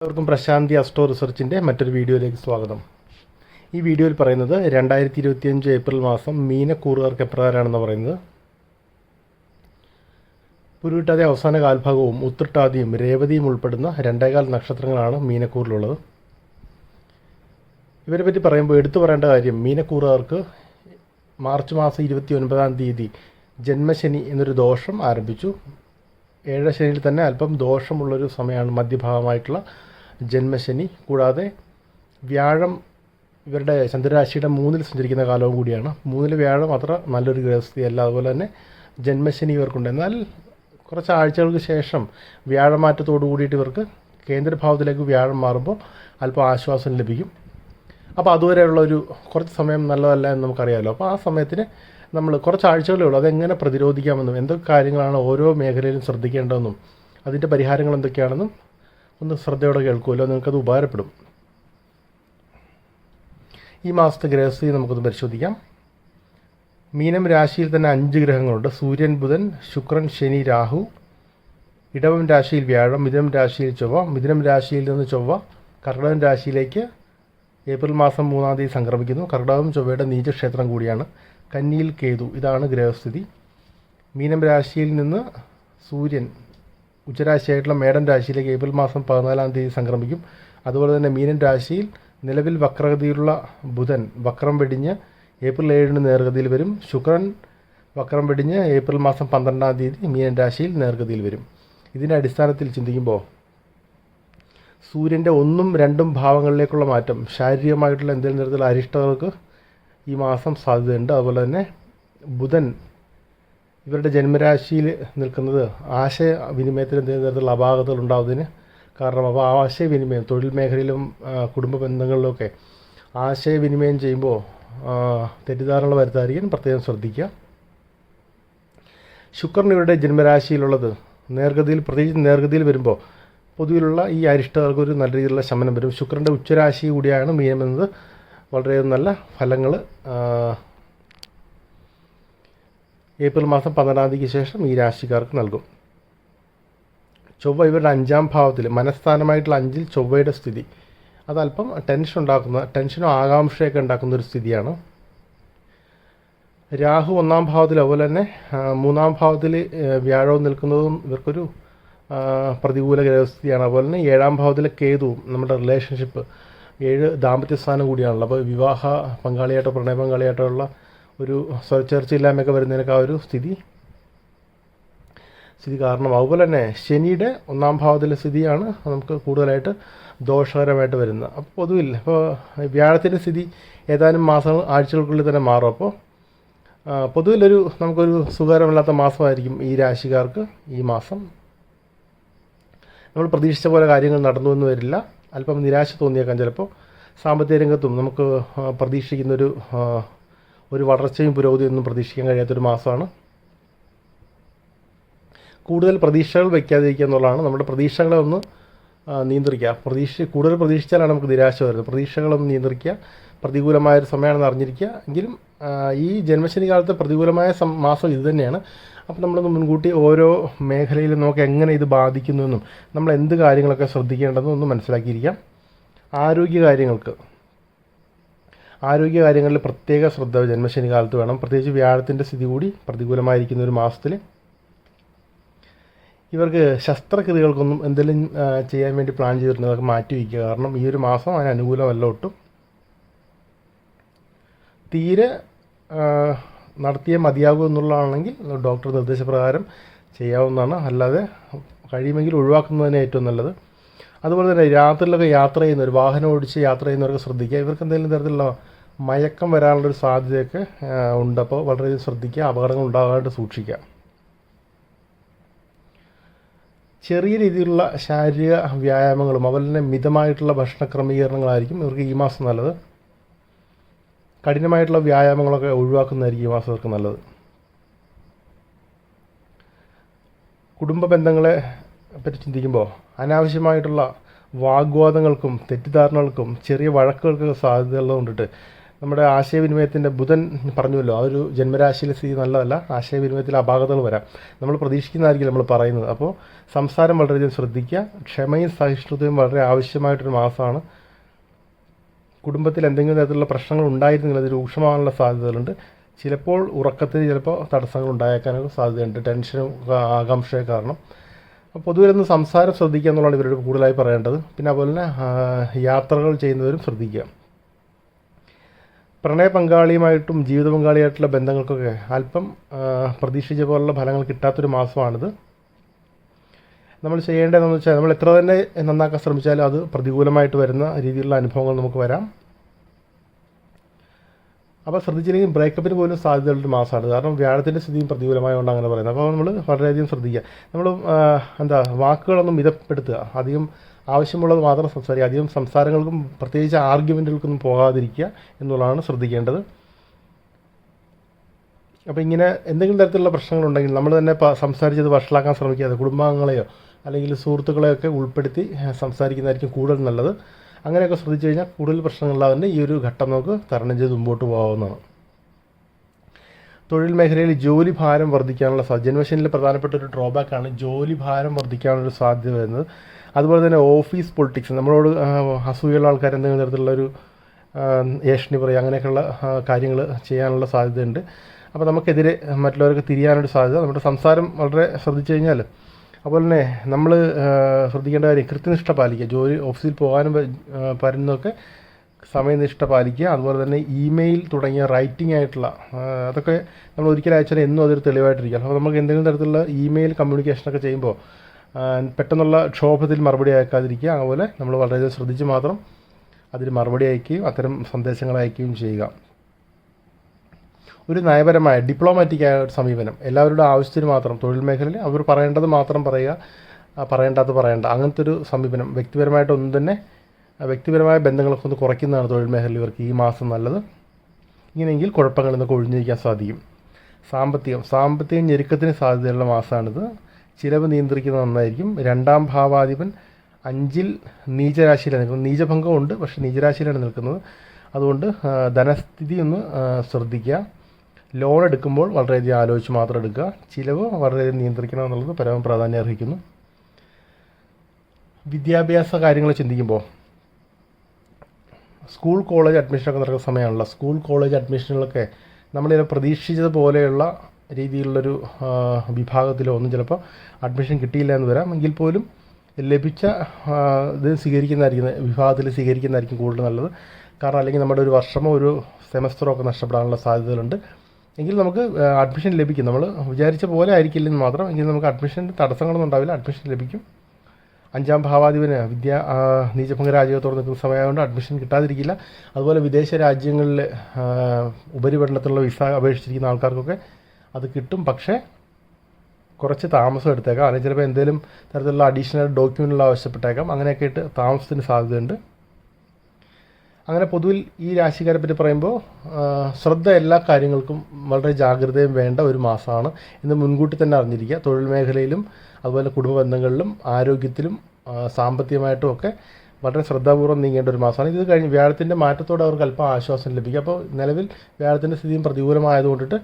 എല്ലാവർക്കും പ്രശാന്തി അസ്ട്രോ റിസർച്ചിൻ്റെ മറ്റൊരു വീഡിയോയിലേക്ക് സ്വാഗതം. ഈ വീഡിയോയിൽ പറയുന്നത് 2025 ഏപ്രിൽ മാസം മീനക്കൂറുകാർക്ക് എപ്രകാരമാണെന്ന് പറയുന്നത്. പുരുട്ടാതി അവസാന കാൽഭാഗവും ഉത്രട്ടാതിയും രേവതിയും ഉൾപ്പെടുന്ന 2.25 നക്ഷത്രങ്ങളാണ് മീനക്കൂറിലുള്ളത്. ഇവരെ പറ്റി പറയുമ്പോൾ എടുത്തു പറയേണ്ട കാര്യം, മീനക്കൂറുകാർക്ക് മാർച്ച് മാസം 29-ാം തീയതി ജന്മശനി എന്നൊരു ദോഷം ആരംഭിച്ചു. ഏഴശനിയിൽ തന്നെ അല്പം ദോഷമുള്ളൊരു സമയമാണ് മധ്യഭാഗമായിട്ടുള്ള ജന്മശനി. കൂടാതെ വ്യാഴം ഇവരുടെ ചന്ദ്രരാശിയുടെ 3-ൽ സഞ്ചരിക്കുന്ന കാലവും കൂടിയാണ്. 3-ൽ വ്യാഴം അത്ര നല്ലൊരു ഗ്രഹസ്ഥിതിയല്ല. അതുപോലെ തന്നെ ജന്മശനി ഇവർക്കുണ്ട്. എന്നാൽ കുറച്ച് ആഴ്ചകൾക്ക് ശേഷം വ്യാഴമാറ്റത്തോടു കൂടിയിട്ട് ഇവർക്ക് കേന്ദ്രഭാവത്തിലേക്ക് വ്യാഴം മാറുമ്പോൾ അല്പം ആശ്വാസം ലഭിക്കും. അപ്പോൾ അതുവരെയുള്ള ഒരു കുറച്ച് സമയം നല്ലതല്ല എന്ന് നമുക്കറിയാമല്ലോ. അപ്പോൾ ആ സമയത്തിന് നമ്മൾ കുറച്ച് ആഴ്ചകളേ ഉള്ളൂ. അതെങ്ങനെ പ്രതിരോധിക്കാമെന്നും എന്തൊക്കെ കാര്യങ്ങളാണ് ഓരോ മേഖലയിലും ശ്രദ്ധിക്കേണ്ടതെന്നും അതിൻ്റെ പരിഹാരങ്ങൾ എന്തൊക്കെയാണെന്നും ഒന്ന് ശ്രദ്ധയോടെ കേൾക്കുമല്ലോ, നിങ്ങൾക്കത് ഉപകാരപ്പെടും. ഈ മാസത്തെ ഗ്രഹസ്ഥിതി നമുക്കൊന്ന് പരിശോധിക്കാം. മീനം രാശിയിൽ തന്നെ 5 ഗ്രഹങ്ങളുണ്ട്. സൂര്യൻ, ബുധൻ, ശുക്രൻ, ശനി, രാഹു. ഇടവം രാശിയിൽ വ്യാഴം, മിഥുനം രാശിയിൽ ചൊവ്വ. മിഥുനം രാശിയിൽ നിന്ന് ചൊവ്വ കർക്കിടകം രാശിയിലേക്ക് ഏപ്രിൽ മാസം 3-ാം തീയതി സംക്രമിക്കുന്നു. കർക്കിടകം ചൊവ്വയുടെ നീചക്ഷേത്രം കൂടിയാണ്. കന്നിയിൽ കേതു. ഇതാണ് ഗ്രഹസ്ഥിതി. മീനം രാശിയിൽ നിന്ന് സൂര്യൻ ഉച്ചരാശിയായിട്ടുള്ള മേടൻ രാശിയിലേക്ക് ഏപ്രിൽ മാസം 14-ാം തീയതി സംക്രമിക്കും. അതുപോലെ തന്നെ മീനൻ രാശിയിൽ നിലവിൽ വക്രഗതിയിലുള്ള ബുധൻ വക്രം വെടിഞ്ഞ് ഏപ്രിൽ 7-ന് നേർഗതിയിൽ വരും. ശുക്രൻ വക്രം വെടിഞ്ഞ് ഏപ്രിൽ മാസം 12-ാം തീയതി മീനൻ രാശിയിൽ നേർഗതിയിൽ വരും. ഇതിൻ്റെ അടിസ്ഥാനത്തിൽ ചിന്തിക്കുമ്പോൾ സൂര്യൻ്റെ 1ഉം 2ഉം ഭാവങ്ങളിലേക്കുള്ള മാറ്റം ശാരീരികമായിട്ടുള്ള എന്തെങ്കിലും തരത്തിലുള്ള അരിഷ്ടതകൾക്ക് ഈ മാസം സാധ്യതയുണ്ട്. അതുപോലെ തന്നെ ബുധൻ ഇവരുടെ ജന്മരാശിയിൽ നിൽക്കുന്നത് ആശയവിനിമയത്തിന് എന്തെങ്കിലും തരത്തിലുള്ള അപാകതകൾ ഉണ്ടാകുന്നതിന് കാരണം. അപ്പോൾ ആശയവിനിമയം തൊഴിൽ മേഖലയിലും കുടുംബ ബന്ധങ്ങളിലുമൊക്കെ ആശയവിനിമയം ചെയ്യുമ്പോൾ തെറ്റിദ്ധാരണകൾ വരുത്താതിരിക്കാൻ പ്രത്യേകം ശ്രദ്ധിക്കുക. ശുക്രൻ ഇവരുടെ ജന്മരാശിയിലുള്ളത് നേർഗതിയിൽ, പ്രത്യേകിച്ച് നേർഗതിയിൽ വരുമ്പോൾ പൊതുവിലുള്ള ഈ അരിഷ്ടതകൾക്ക് ഒരു നല്ല രീതിയിലുള്ള ശമനം വരും. ശുക്രൻ്റെ ഉച്ചരാശി കൂടിയാണ് മീനം എന്നത്. വളരെ നല്ല ഫലങ്ങൾ ഏപ്രിൽ മാസം 12-ാം തീയതിക്ക് ശേഷം ഈ രാശിക്കാർക്ക് നൽകും. ചൊവ്വ ഇവരുടെ 5-ാം ഭാവത്തിൽ, മനഃസ്ഥാനമായിട്ടുള്ള 5-ൽ ചൊവ്വയുടെ സ്ഥിതി അതല്പം ടെൻഷനോ ആകാംക്ഷയൊക്കെ ഉണ്ടാക്കുന്ന ഒരു സ്ഥിതിയാണ്. രാഹു 1-ാം ഭാവത്തിൽ, അതുപോലെ തന്നെ 3-ാം ഭാവത്തിൽ വ്യാഴവും നിൽക്കുന്നതും ഇവർക്കൊരു പ്രതികൂല ഗ്രഹസ്ഥിതിയാണ്. അതുപോലെ തന്നെ 7-ാം ഭാവത്തിലെ കേതുവും നമ്മുടെ റിലേഷൻഷിപ്പ് 7 ദാമ്പത്യസ്ഥാനം കൂടിയാണല്ലോ. അപ്പോൾ വിവാഹ പങ്കാളിയായിട്ടോ പ്രണയ പങ്കാളിയായിട്ടോ ഉള്ള ഒരു സ്വരച്ചേർച്ചയില്ലായ്മയൊക്കെ വരുന്നതിനൊക്കെ ആ ഒരു സ്ഥിതി കാരണം. അതുപോലെ തന്നെ ശനിയുടെ 1-ാം ഭാവത്തിലെ സ്ഥിതിയാണ് നമുക്ക് കൂടുതലായിട്ട് ദോഷകരമായിട്ട് വരുന്നത്. അപ്പോൾ പൊതുവിൽ ഇപ്പോൾ വ്യാഴത്തിൻ്റെ സ്ഥിതി ഏതാനും ആഴ്ചകൾക്കുള്ളിൽ തന്നെ മാറും. അപ്പോൾ പൊതുവിലൊരു നമുക്കൊരു സുഖകരമല്ലാത്ത മാസമായിരിക്കും ഈ രാശിക്കാർക്ക് ഈ മാസം. നമ്മൾ പ്രതീക്ഷിച്ച പോലെ കാര്യങ്ങൾ നടന്നു എന്ന് വരില്ല. അല്പം നിരാശ തോന്നിയേക്കാം ചിലപ്പോൾ. സാമ്പത്തിക രംഗത്തും നമുക്ക് പ്രതീക്ഷിക്കുന്നൊരു വളർച്ചയും പുരോഗതിയൊന്നും പ്രതീക്ഷിക്കാൻ കഴിയാത്തൊരു മാസമാണ്. കൂടുതൽ പ്രതീക്ഷകൾ വയ്ക്കാതിരിക്കുക എന്നുള്ളതാണ്. നമ്മുടെ പ്രതീക്ഷകളെ ഒന്ന് നിയന്ത്രിക്കുക. കൂടുതൽ പ്രതീക്ഷിച്ചാലാണ് നമുക്ക് നിരാശ വരുന്നത്. പ്രതീക്ഷകളൊന്ന് നിയന്ത്രിക്കുക. പ്രതികൂലമായൊരു സമയമാണെന്ന് അറിഞ്ഞിരിക്കുക. എങ്കിലും ഈ ജന്മശനി കാലത്തെ പ്രതികൂലമായ മാസം ഇത് തന്നെയാണ്. അപ്പോൾ നമ്മളൊന്ന് മുൻകൂട്ടി ഓരോ മേഖലയിലും നമുക്ക് എങ്ങനെ ഇത് ബാധിക്കുന്നുവെന്നും നമ്മൾ എന്ത് കാര്യങ്ങളൊക്കെ ശ്രദ്ധിക്കേണ്ടതെന്നും ഒന്ന് മനസ്സിലാക്കിയിരിക്കാം. ആരോഗ്യകാര്യങ്ങളിൽ പ്രത്യേക ശ്രദ്ധ ജന്മശനി കാലത്ത് വേണം. പ്രത്യേകിച്ച് വ്യാഴത്തിൻ്റെ സ്ഥിതി കൂടി പ്രതികൂലമായിരിക്കുന്ന ഒരു മാസത്തിൽ ഇവർക്ക് ശസ്ത്രക്രിയകൾക്കൊന്നും എന്തെങ്കിലും ചെയ്യാൻ വേണ്ടി പ്ലാൻ ചെയ്തിട്ടുണ്ട്, അതൊക്കെ മാറ്റി വയ്ക്കുക. കാരണം ഈ ഒരു മാസം അതിന് അനുകൂലമല്ല ഒട്ടും. തീരെ നടത്തിയേ മതിയാകും എന്നുള്ളതാണെങ്കിൽ ഡോക്ടർ നിർദ്ദേശപ്രകാരം ചെയ്യാവുന്നതാണ്. അല്ലാതെ കഴിയുമെങ്കിൽ ഒഴിവാക്കുന്നതിന് ഏറ്റവും നല്ലത്. അതുപോലെ തന്നെ രാത്രിയിലൊക്കെ യാത്ര ചെയ്യുന്നവർ, വാഹനം ഓടിച്ച് യാത്ര ചെയ്യുന്നവരൊക്കെ ശ്രദ്ധിക്കുക. ഇവർക്ക് എന്തെങ്കിലും തരത്തിലുള്ള മയക്കം വരാനുള്ളൊരു സാധ്യതയൊക്കെ ഉണ്ട്. അപ്പോൾ വളരെയധികം ശ്രദ്ധിക്കുക. അപകടങ്ങൾ ഉണ്ടാകാണ്ട് സൂക്ഷിക്കുക. ചെറിയ രീതിയിലുള്ള ശാരീരിക വ്യായാമങ്ങളും അതുപോലെ തന്നെ മിതമായിട്ടുള്ള ഭക്ഷണ ക്രമീകരണങ്ങളായിരിക്കും ഇവർക്ക് ഈ മാസം നല്ലത്. കഠിനമായിട്ടുള്ള വ്യായാമങ്ങളൊക്കെ ഒഴിവാക്കുന്നതായിരിക്കും ഈ മാസം അവർക്ക് നല്ലത്. കുടുംബ ബന്ധങ്ങളെ പറ്റി ചിന്തിക്കുമ്പോൾ അനാവശ്യമായിട്ടുള്ള വാഗ്വാദങ്ങൾക്കും തെറ്റിദ്ധാരണകൾക്കും ചെറിയ വഴക്കുകൾക്കൊക്കെ സാധ്യതയുള്ളത് കൊണ്ടിട്ട് നമ്മുടെ ആശയവിനിമയത്തിൻ്റെ ബുധൻ പറഞ്ഞുവല്ലോ, ആ ഒരു ജന്മരാശിയിലെ സ്ഥിതി നല്ലതല്ല. ആശയവിനിമയത്തിൽ അപാകതകൾ വരാം. നമ്മൾ പ്രതീക്ഷിക്കുന്നതായിരിക്കും നമ്മൾ പറയുന്നത്. അപ്പോൾ സംസാരം വളരെയധികം ശ്രദ്ധിക്കുക. ക്ഷമയും സഹിഷ്ണുതയും വളരെ ആവശ്യമായിട്ടൊരു മാസമാണ്. കുടുംബത്തിൽ എന്തെങ്കിലും തരത്തിലുള്ള പ്രശ്നങ്ങൾ ഉണ്ടായിരുന്നെങ്കിൽ അത് രൂക്ഷമാകാനുള്ള സാധ്യതകളുണ്ട്. ചിലപ്പോൾ ഉറക്കത്തിന് ചിലപ്പോൾ തടസ്സങ്ങൾ ഉണ്ടായേക്കാനൊക്കെ സാധ്യതയുണ്ട്, ടെൻഷനും ആകാംക്ഷയും കാരണം. പൊതുവിലൊന്ന് സംസാരം ശ്രദ്ധിക്കുക എന്നുള്ളതാണ് ഇവരോട് കൂടുതലായി പറയേണ്ടത്. പിന്നെ അതുപോലെ തന്നെ യാത്രകൾ ചെയ്യുന്നവരും ശ്രദ്ധിക്കുക. പ്രണയ പങ്കാളിയുമായിട്ടും ജീവിത പങ്കാളിയായിട്ടുള്ള ബന്ധങ്ങൾക്കൊക്കെ അല്പം പ്രതീക്ഷിച്ച പോലുള്ള ഫലങ്ങൾ കിട്ടാത്തൊരു മാസമാണിത്. നമ്മൾ ചെയ്യേണ്ടതെന്ന് വെച്ചാൽ നമ്മൾ എത്ര തന്നെ നന്നാക്കാൻ ശ്രമിച്ചാലും അത് പ്രതികൂലമായിട്ട് വരുന്ന രീതിയിലുള്ള അനുഭവങ്ങൾ നമുക്ക് വരാം. അപ്പോൾ ശ്രദ്ധിച്ചില്ലെങ്കിൽ ബ്രേക്കപ്പിന് പോലും സാധ്യതയുള്ളൊരു മാസമാണ്. കാരണം വ്യാഴത്തിൻ്റെ സ്ഥിതിയും പ്രതികൂലമായതുകൊണ്ട് അങ്ങനെ പറയുന്നത്. അപ്പോൾ നമ്മൾ വളരെയധികം ശ്രദ്ധിക്കുക. നമ്മൾ വാക്കുകളൊന്നും മിതപ്പെടുത്തുക. അധികം ആവശ്യമുള്ളത് മാത്രം സംസാരിക്കുക. അധികം സംസാരങ്ങൾക്കും പ്രത്യേകിച്ച് ആർഗ്യുമെൻറ്റുകൾക്കൊന്നും പോകാതിരിക്കുക എന്നുള്ളതാണ് ശ്രദ്ധിക്കേണ്ടത്. അപ്പോൾ ഇങ്ങനെ എന്തെങ്കിലും തരത്തിലുള്ള പ്രശ്നങ്ങളുണ്ടെങ്കിൽ നമ്മൾ തന്നെ സംസാരിച്ചത് വഷളാക്കാൻ ശ്രമിക്കാതെ കുടുംബാംഗങ്ങളെയോ അല്ലെങ്കിൽ സുഹൃത്തുക്കളെയൊക്കെ ഉൾപ്പെടുത്തി സംസാരിക്കുന്നതായിരിക്കും കൂടുതൽ നല്ലത്. അങ്ങനെയൊക്കെ ശ്രദ്ധിച്ചു കഴിഞ്ഞാൽ കൂടുതൽ പ്രശ്നങ്ങളില്ലാതെ തന്നെ ഈ ഒരു ഘട്ടം നമുക്ക് തരണം ചെയ്ത് മുമ്പോട്ട് പോകാവുന്നതാണ്. തൊഴിൽ മേഖലയിൽ ജോലി ഭാരം വർദ്ധിക്കാനുള്ള സാധ്യത, ജന്മശനിയിൽ പ്രധാനപ്പെട്ട ഒരു ഡ്രോബാക്കാണ് ജോലി ഭാരം വർദ്ധിക്കാനുള്ളൊരു സാധ്യത വരുന്നത്. അതുപോലെ തന്നെ ഓഫീസ് പൊളിറ്റിക്സ്, നമ്മളോട് അസൂയുള്ള ആൾക്കാർ എന്തെങ്കിലും തരത്തിലുള്ളൊരു ഏഷണി പറയുക, അങ്ങനെയൊക്കെയുള്ള കാര്യങ്ങൾ ചെയ്യാനുള്ള സാധ്യതയുണ്ട്. അപ്പോൾ നമുക്കെതിരെ മറ്റുള്ളവർക്ക് തിരിയാനൊരു സാധ്യത. നമ്മുടെ സംസാരം വളരെ ശ്രദ്ധിച്ചു കഴിഞ്ഞാൽ, അതുപോലെ തന്നെ നമ്മൾ ശ്രദ്ധിക്കേണ്ട കാര്യം കൃത്യനിഷ്ഠ പാലിക്കുക. ഓഫീസിൽ പോകാനും വരുന്നതൊക്കെ സമയനിഷ്ഠ പാലിക്കുക. അതുപോലെ തന്നെ ഇമെയിൽ തുടങ്ങിയ റൈറ്റിംഗ് ആയിട്ടുള്ള അതൊക്കെ നമ്മൾ ഒരിക്കലും അയച്ചാൽ എന്നും അതൊരു തെളിവായിട്ടിരിക്കുക. അപ്പോൾ നമുക്ക് എന്തെങ്കിലും തരത്തിലുള്ള ഇമെയിൽ കമ്മ്യൂണിക്കേഷനൊക്കെ ചെയ്യുമ്പോൾ പെട്ടെന്നുള്ള ക്ഷോഭത്തിൽ മറുപടി അയക്കാതിരിക്കുക. അതുപോലെ നമ്മൾ വളരെയധികം ശ്രദ്ധിച്ച് മാത്രം അതിന് മറുപടി അയക്കുകയും അത്തരം സന്ദേശങ്ങൾ അയക്കുകയും ചെയ്യുക. ഒരു നയപരമായ ഡിപ്ലോമാറ്റിക്കായ ഒരു സമീപനം, എല്ലാവരുടെ ആവശ്യത്തിന് മാത്രം തൊഴിൽ മേഖലയിൽ അവർ പറയേണ്ടത് മാത്രം പറയുക, പറയേണ്ടത് പറയേണ്ട, അങ്ങനത്തെ ഒരു സമീപനം. വ്യക്തിപരമായിട്ടൊന്നും തന്നെ വ്യക്തിപരമായ ബന്ധങ്ങളൊക്കെ ഒന്ന് കുറയ്ക്കുന്നതാണ് തൊഴിൽ മേഖലയിൽ ഇവർക്ക് ഈ മാസം നല്ലത്. ഇങ്ങനെയെങ്കിൽ കുഴപ്പങ്ങളിൽ നിന്നൊക്കെ ഒഴിഞ്ഞിരിക്കാൻ സാധിക്കും. സാമ്പത്തികം ഞെരുക്കത്തിന് സാധ്യതയുള്ള മാസമാണിത്. ചിലവ് നിയന്ത്രിക്കുന്നത് നന്നായിരിക്കും. 2ാം ഭാവാധിപൻ 5-ൽ നീചരാശിയിലാണ് നിൽക്കുന്നത്. നീചഭംഗമുണ്ട്, പക്ഷേ നീചരാശിയിലാണ് നിൽക്കുന്നത്. അതുകൊണ്ട് ധനസ്ഥിതി ഒന്ന് ശ്രദ്ധിക്കുക. ലോൺ എടുക്കുമ്പോൾ വളരെയധികം ആലോചിച്ച് മാത്രം എടുക്കുക. ചിലവ് വളരെയധികം നിയന്ത്രിക്കണം എന്നുള്ളത് പരമ പ്രാധാന്യം അർഹിക്കുന്നു. വിദ്യാഭ്യാസ കാര്യങ്ങൾ ചിന്തിക്കുമ്പോൾ സ്കൂൾ കോളേജ് അഡ്മിഷനൊക്കെ നടക്കുന്ന സമയമാണല്ലോ. സ്കൂൾ കോളേജ് അഡ്മിഷനുകളൊക്കെ നമ്മളിത് പ്രതീക്ഷിച്ചതുപോലെയുള്ള രീതിയിലുള്ളൊരു വിഭാഗത്തിലോ ഒന്നും ചിലപ്പോൾ അഡ്മിഷൻ കിട്ടിയില്ല എന്ന് വരാം. എങ്കിൽ പോലും ലഭിച്ച ഇത് വിഭാഗത്തിൽ സ്വീകരിക്കുന്നതായിരിക്കും കൂടുതൽ നല്ലത്. കാരണം അല്ലെങ്കിൽ നമ്മുടെ ഒരു വർഷമോ ഒരു സെമസ്റ്ററോ ഒക്കെ നഷ്ടപ്പെടാനുള്ള സാധ്യതകളുണ്ട്. എങ്കിൽ നമുക്ക് അഡ്മിഷൻ ലഭിക്കും. നമ്മൾ വിചാരിച്ച പോലെ ആയിരിക്കില്ലെന്ന് മാത്രം. എങ്കിൽ നമുക്ക് അഡ്മിഷൻ്റെ തടസ്സങ്ങളൊന്നും ഉണ്ടാവില്ല, അഡ്മിഷൻ ലഭിക്കും. 5ാം ഭാവാധിപന് നീചഭംഗ രാജകത്തോടെ നിൽക്കുന്ന സമയമായതുകൊണ്ട് അഡ്മിഷൻ കിട്ടാതിരിക്കില്ല. അതുപോലെ വിദേശ രാജ്യങ്ങളിൽ ഉപരിപഠനത്തിലുള്ള വിസ അപേക്ഷിച്ചിരിക്കുന്ന ആൾക്കാർക്കൊക്കെ അത് കിട്ടും. പക്ഷേ കുറച്ച് താമസം എടുത്തേക്കാം. അല്ലെങ്കിൽ ചിലപ്പോൾ എന്തെങ്കിലും തരത്തിലുള്ള അഡീഷണൽ ഡോക്യുമെൻറ്റുകൾ ആവശ്യപ്പെട്ടേക്കാം. അങ്ങനെയൊക്കെ ആയിട്ട് താമസത്തിന് സാധ്യതയുണ്ട്. അങ്ങനെ പൊതുവിൽ ഈ രാശിക്കാരെ പറ്റി പറയുമ്പോൾ ശ്രദ്ധ എല്ലാ കാര്യങ്ങൾക്കും വളരെ ജാഗ്രതയും വേണ്ട ഒരു മാസമാണ് എന്ന് മുൻകൂട്ടി തന്നെ അറിഞ്ഞിരിക്കുക. തൊഴിൽ മേഖലയിലും അതുപോലെ കുടുംബ ബന്ധങ്ങളിലും ആരോഗ്യത്തിലും സാമ്പത്തികമായിട്ടും ഒക്കെ വളരെ ശ്രദ്ധാപൂർവ്വം നീങ്ങേണ്ട ഒരു മാസമാണ്. ഇത് കഴിഞ്ഞ് വ്യാഴത്തിൻ്റെ മാറ്റത്തോടെ അവർക്ക് അല്പം ആശ്വാസം ലഭിക്കും. അപ്പോൾ നിലവിൽ വ്യാഴത്തിൻ്റെ സ്ഥിതിയും പ്രതികൂലമായതുകൊണ്ടിട്ട്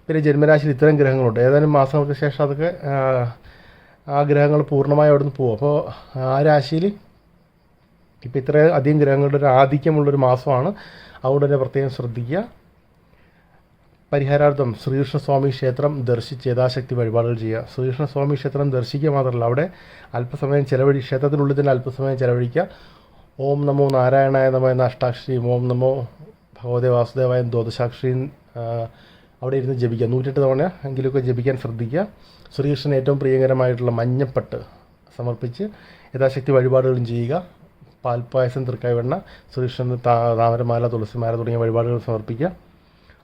പിന്നെ ജന്മരാശിയിൽ ഇത്തരം ഗ്രഹങ്ങളുണ്ട്. ഏതാനും മാസങ്ങൾക്ക് ശേഷം അതൊക്കെ ആ ഗ്രഹങ്ങൾ പൂർണ്ണമായി അവിടെ നിന്ന് പോകും. അപ്പോൾ ആ രാശിയിൽ ഇപ്പോൾ ഇത്ര അധികം ഗ്രഹങ്ങളുടെ ഒരു ആധിക്യമുള്ളൊരു മാസമാണ്. അതുകൊണ്ട് തന്നെ പ്രത്യേകം ശ്രദ്ധിക്കുക. പരിഹാരാർത്ഥം ശ്രീകൃഷ്ണസ്വാമി ക്ഷേത്രം ദർശിച്ച് യഥാശക്തി വഴിപാടുകൾ ചെയ്യുക. ശ്രീകൃഷ്ണസ്വാമി ക്ഷേത്രം ദർശിക്കുക മാത്രമല്ല, അവിടെ അല്പസമയം ക്ഷേത്രത്തിനുള്ളിൽ തന്നെ അല്പസമയം ചെലവഴിക്കുക. ഓം നമോ നാരായണായ നമോ എന്ന അഷ്ടാക്ഷരിയും ഓം നമോ ഭഗവതേ വാസുദേവായ ദ്വാദശാക്ഷരിയും അവിടെ ഇരുന്ന് ജപിക്കുക. 108 തവണ എങ്കിലുമൊക്കെ ജപിക്കാൻ ശ്രദ്ധിക്കുക. ശ്രീകൃഷ്ണൻ ഏറ്റവും പ്രിയങ്കരമായിട്ടുള്ള മഞ്ഞപ്പട്ട് സമർപ്പിച്ച് യഥാശക്തി വഴിപാടുകളും ചെയ്യുക. പാൽപ്പായസം, തൃക്കായ്വെണ്ണ, ശ്രീകൃഷ്ണന് താമരമാല, തുളസിമാല തുടങ്ങിയ വഴിപാടുകൾ സമർപ്പിക്കുക.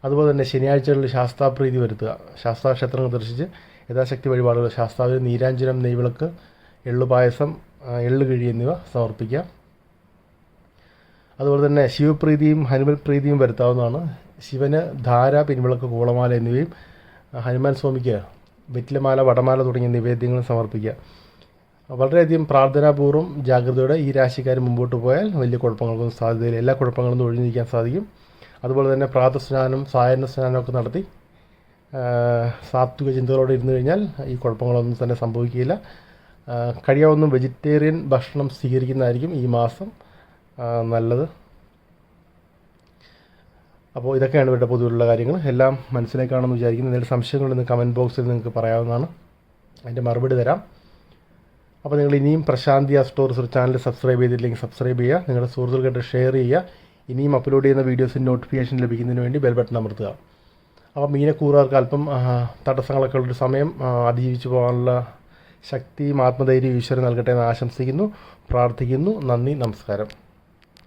അതുപോലെ തന്നെ ശനിയാഴ്ചകളിൽ ശാസ്താപ്രീതി വരുത്തുക. ശാസ്താക്ഷേത്രങ്ങൾ ദർശിച്ച് യഥാശക്തി വഴിപാടുകൾ, ശാസ്താവിന് നീരാഞ്ജനം, നെയ്വിളക്ക്, എള്ളുപായസം, എള്ളുകിഴി എന്നിവ സമർപ്പിക്കുക. അതുപോലെ തന്നെ ശിവപ്രീതിയും ഹനുമൽ പ്രീതിയും വരുത്താവുന്നതാണ്. ശിവന് ധാര, പിൻവിളക്ക്, കൂളമാല എന്നിവയും ഹനുമാൻ സ്വാമിക്ക് വെറ്റിലമാല, വടമാല തുടങ്ങിയ നിവേദ്യങ്ങളും സമർപ്പിക്കുക. വളരെയധികം പ്രാർത്ഥനാപൂർവ്വം ജാഗ്രതയോടെ ഈ രാശിക്കാർ മുമ്പോട്ട് പോയാൽ വലിയ കുഴപ്പങ്ങൾക്കൊന്നും സാധ്യതയില്ല. എല്ലാ കുഴപ്പങ്ങളും ഒഴിഞ്ഞിരിക്കാൻ സാധിക്കും. അതുപോലെ തന്നെ പ്രാതസ്നാനം സായാഹ്ന സ്നാനമൊക്കെ നടത്തി സാത്വിക ചിന്തകളോടെ ഇരുന്ന് കഴിഞ്ഞാൽ ഈ കുഴപ്പങ്ങളൊന്നും തന്നെ സംഭവിക്കുകയില്ല. കഴിയാവുന്ന വെജിറ്റേറിയൻ ഭക്ഷണം സ്വീകരിക്കുന്നതായിരിക്കും ഈ മാസം നല്ലത്. അപ്പോൾ ഇതൊക്കെയാണ് ഇവരുടെ പൊതുവിലുള്ള കാര്യങ്ങൾ. എല്ലാം മനസ്സിലേക്കാണെന്ന് വിചാരിക്കുന്നു. എന്തെങ്കിലും സംശയങ്ങളുണ്ടെന്ന് കമൻറ്റ് ബോക്സിൽ നിങ്ങൾക്ക് പറയാവുന്നതാണ്, അതിൻ്റെ മറുപടി തരാം. അപ്പോൾ നിങ്ങൾ ഇനിയും പ്രശാന്തി ആസ്ട്രോ റിസർച്ച് ചാനൽ സബ്സ്ക്രൈബ് ചെയ്തില്ലെങ്കിൽ സബ്സ്ക്രൈബ് ചെയ്യുക, നിങ്ങളുടെ സുഹൃത്തുക്കൾക്ക് ഷെയർ ചെയ്യുക. ഇനിയും അപ്ലോഡ് ചെയ്യുന്ന വീഡിയോസിൻ്റെ നോട്ടിഫിക്കേഷൻ ലഭിക്കുന്നതിന് വേണ്ടി ബെൽ ബട്ടൺ അമർത്തുക. അപ്പോൾ മീനക്കൂറുകാർക്ക് അല്പം തടസ്സങ്ങളൊക്കെ ഉള്ളൊരു സമയം അതിജീവിച്ച് പോകാനുള്ള ശക്തിയും ആത്മധൈര്യവും ഈശ്വരൻ നൽകട്ടെ എന്ന് ആശംസിക്കുന്നു, പ്രാർത്ഥിക്കുന്നു. നന്ദി, നമസ്കാരം.